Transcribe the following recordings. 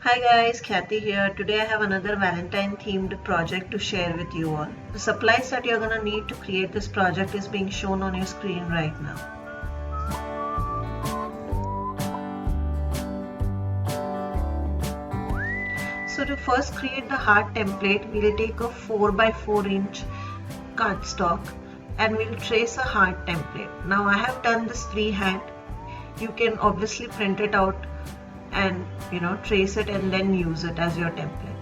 Hi guys, Kathy here. Today I have another Valentine themed project to share with you all. The supplies that you're gonna need to create this project is being shown on your screen right now. So to first create the heart template, we'll take a 4 by 4 inch cardstock and we'll trace a heart template. Now I have done this freehand. You can obviously print it out and trace it and then use it as your template.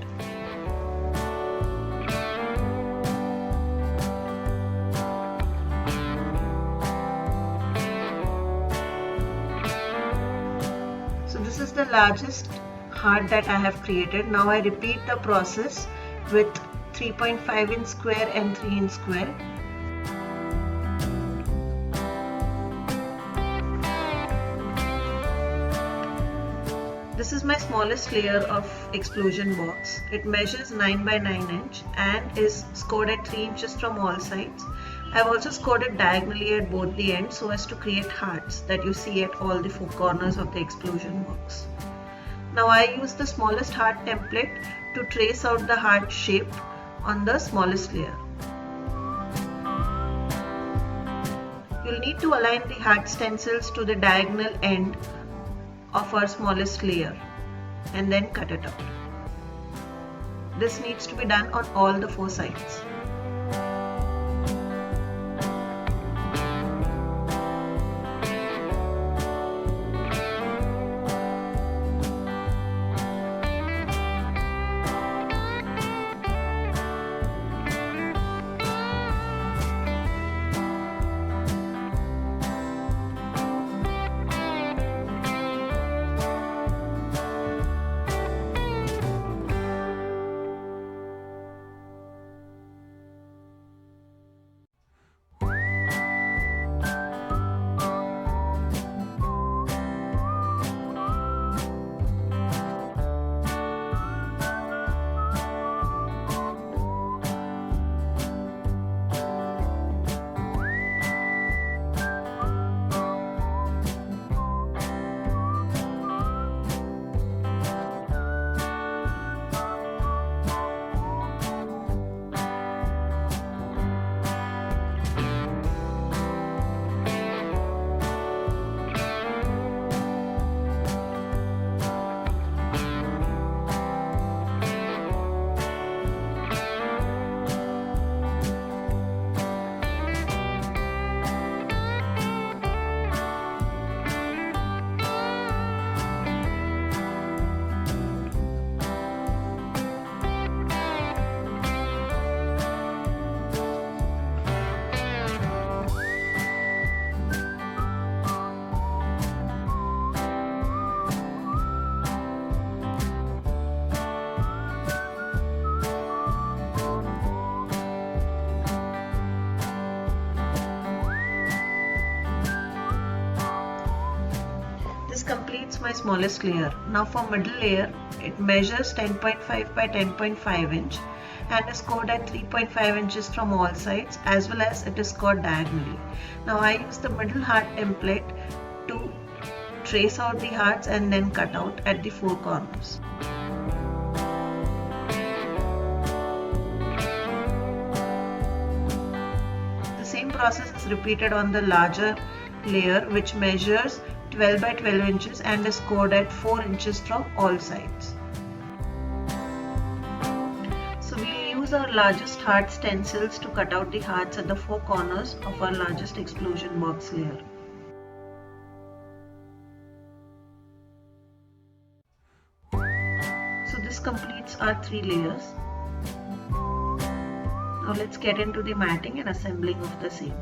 So this is the largest heart that I have created. Now I repeat the process with 3.5 inch square and 3 inch square. This is my smallest layer of explosion box. It measures 9 by 9 inch and is scored at 3 inches from all sides. I have also scored it diagonally at both the ends so as to create hearts that you see at all the 4 corners of the explosion box. Now I use the smallest heart template to trace out the heart shape on the smallest layer. You'll need to align the heart stencils to the diagonal end of our smallest layer and then cut it out. This needs to be done on all the 4 sides. This completes my smallest layer. Now for middle layer, it measures 10.5 by 10.5 inch and is scored at 3.5 inches from all sides, as well as it is scored diagonally. Now I use the middle heart template to trace out the hearts and then cut out at the 4 corners. The same process is repeated on the larger layer, which measures 12 by 12 inches and is scored at 4 inches from all sides. So we'll use our largest heart stencils to cut out the hearts at the 4 corners of our largest explosion box layer. So this completes our 3 layers. Now let's get into the matting and assembling of the same.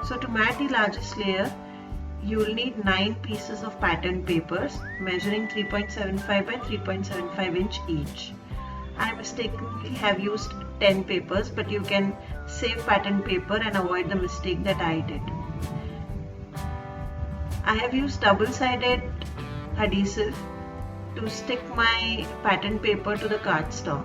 So to mat the largest layer, you will need 9 pieces of pattern papers measuring 3.75 by 3.75 inch each. I mistakenly have used 10 papers, but you can save pattern paper and avoid the mistake that I did. I have used double-sided adhesive to stick my pattern paper to the cardstock.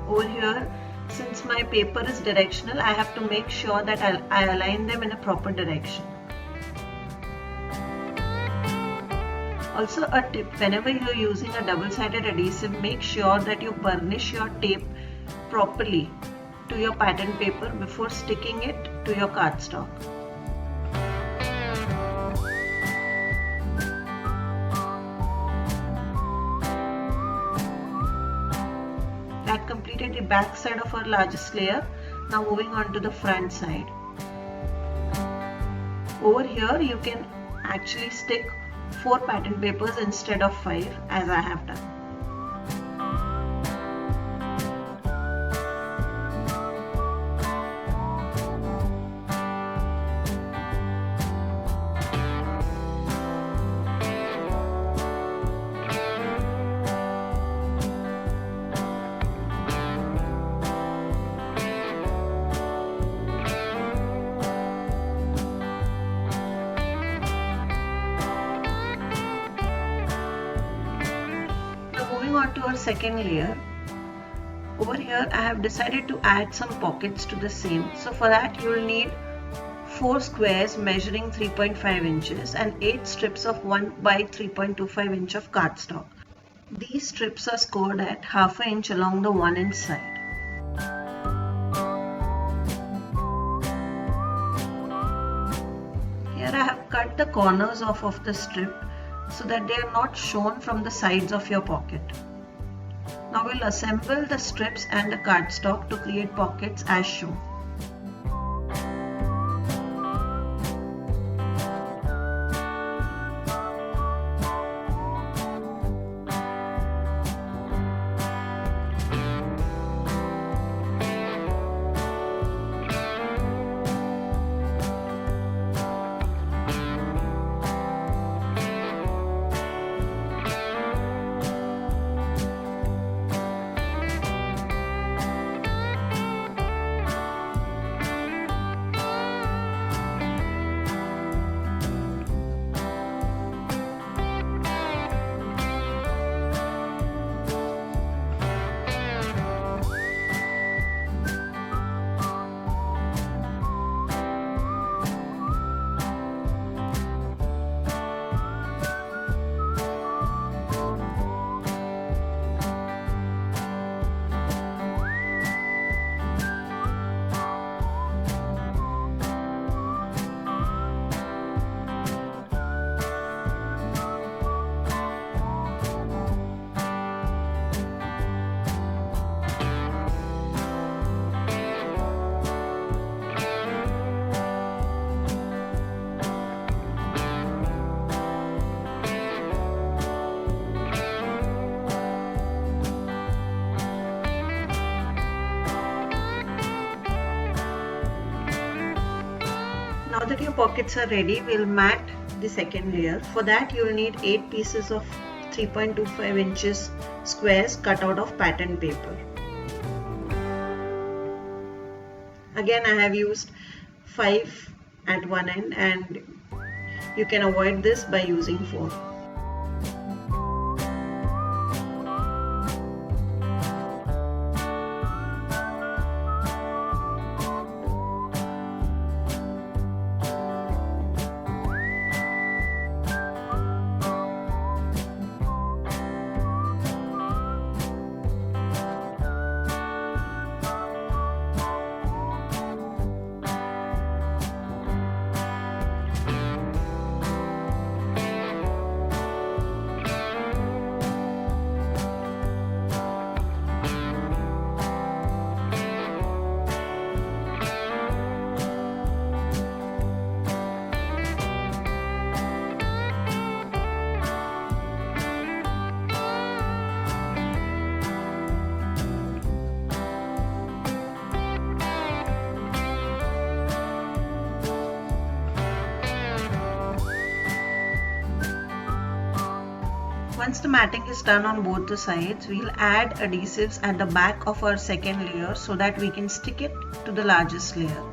Over here, since my paper is directional, I have to make sure that I align them in a proper direction. Also a tip, whenever you're using a double-sided adhesive, make sure that you burnish your tape properly to your pattern paper before sticking it to your cardstock. That completed the back side of our largest layer. Now moving on to the front side. Over here you can actually stick 4 pattern papers instead of 5 as I have done. On to our second layer. Over here I have decided to add some pockets to the same. So for that you will need 4 squares measuring 3.5 inches and 8 strips of 1 by 3.25 inch of cardstock. These strips are scored at half an inch along the 1 inch side. Here I have cut the corners off of the strip so that they are not shown from the sides of your pocket. Now we'll assemble the strips and the cardstock to create pockets as shown. Now that your pockets are ready, we'll mat the second layer. For that you will need 8 pieces of 3.25 inches squares cut out of pattern paper. Again I have used 5 at one end and you can avoid this by using 4. Once the matting is done on both the sides, we'll add adhesives at the back of our second layer so that we can stick it to the largest layer.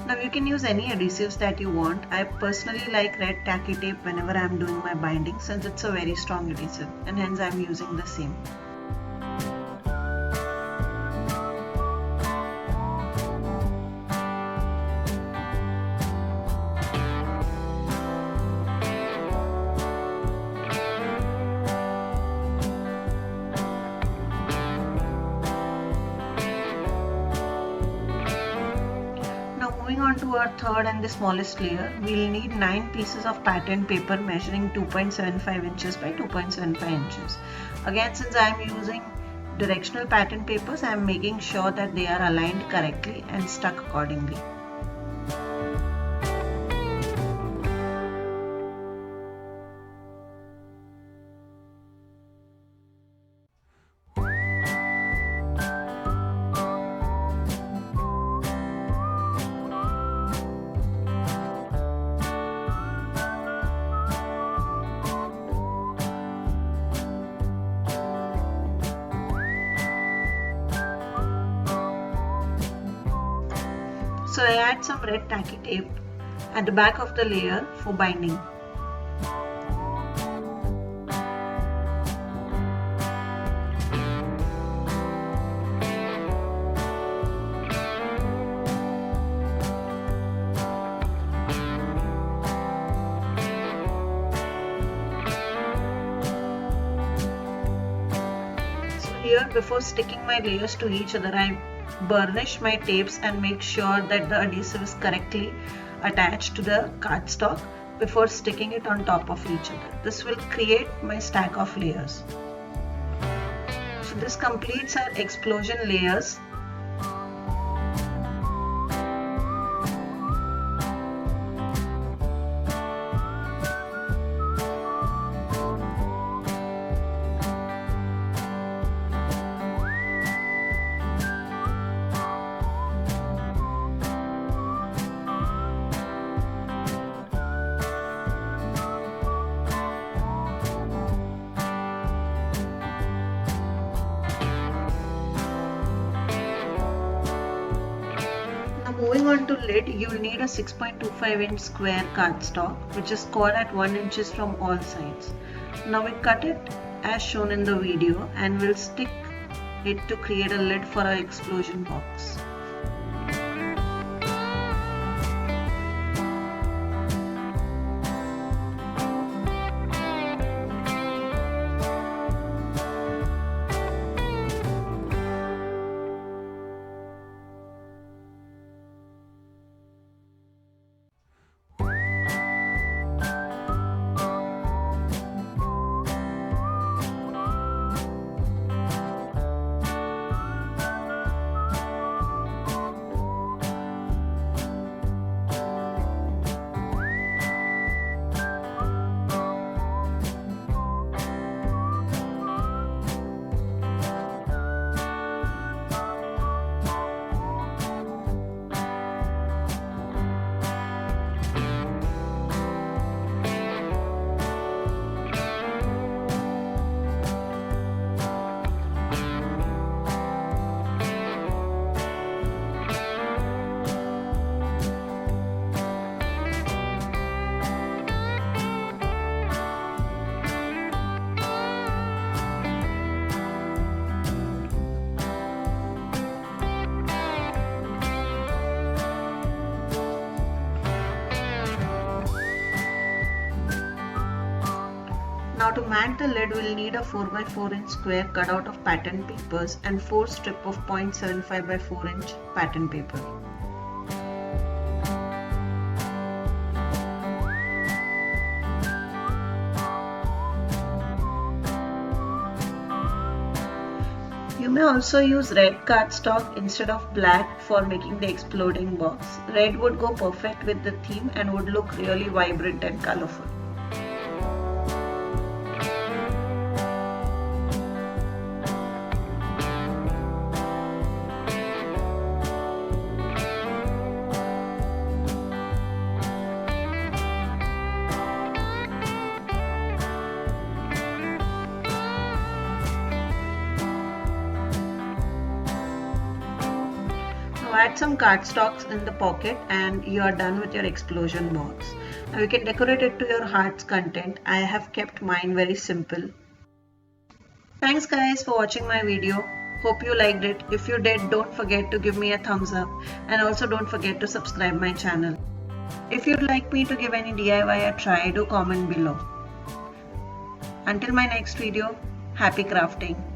Now you can use any adhesives that you want. I personally like red tacky tape whenever I am doing my binding since it's a very strong adhesive and hence I am using the same. moving on to our third and the smallest layer, we'll need 9 pieces of pattern paper measuring 2.75 inches by 2.75 inches. Again, since I am using directional pattern papers, I am making sure that they are aligned correctly and stuck accordingly. So I add some red tacky tape at the back of the layer for binding. So here, before sticking my layers to each other, I burnish my tapes and make sure that the adhesive is correctly attached to the cardstock before sticking it on top of each other. This will create my stack of layers. So this completes our explosion layers. Moving on to lid, you will need a 6.25 inch square cardstock which is scored at 1 inches from all sides. Now we cut it as shown in the video and we'll stick it to create a lid for our explosion box. Now to mat the lid, we'll need a 4x4 inch square cut out of pattern papers and 4 strip of 0.75 by 4 inch pattern paper. You may also use red cardstock instead of black for making the exploding box. Red would go perfect with the theme and would look really vibrant and colorful. Add some cardstocks in the pocket and you are done with your explosion box. Now you can decorate it to your heart's content. I have kept mine very simple. Thanks guys for watching my video. Hope you liked it. If you did, don't forget to give me a thumbs up and also don't forget to subscribe my channel. If you'd like me to give any DIY a try, do comment below. Until my next video, happy crafting.